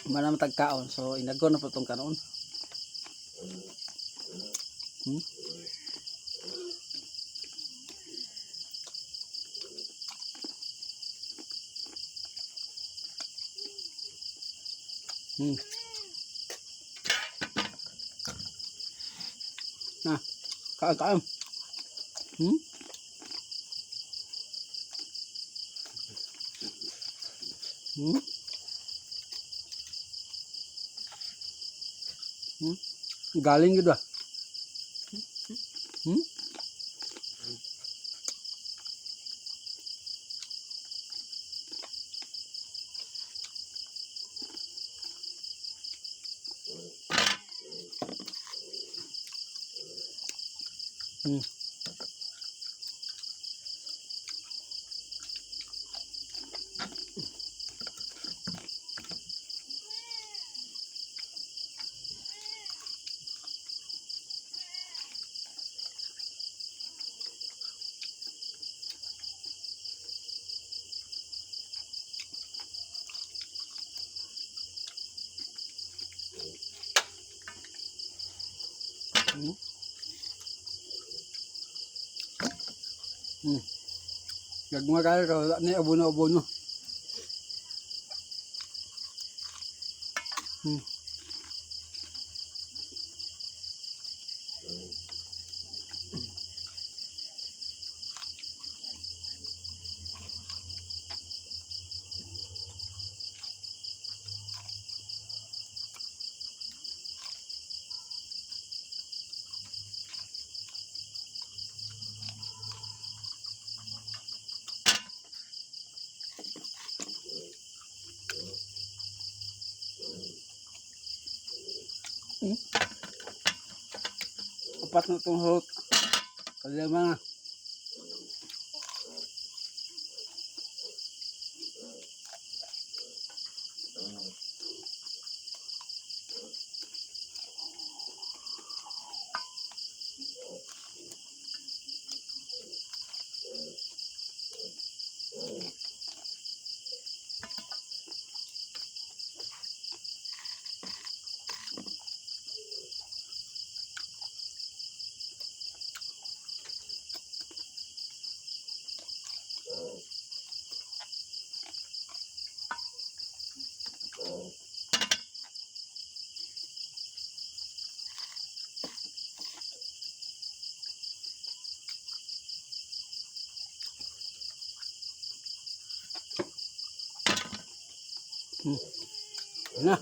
Manam tagkaon. So inagon na po itong kanon. Hmm? Hmm. Nah, kaon. Hmm? Hmm? Hmm? Galing gitu ah. Hmm? Hmm. Hmm. Hmm. Gagma kaya ka ni abono. Hmm. Hmm. Apat na itong hot. Kalima na. Hmm. Na.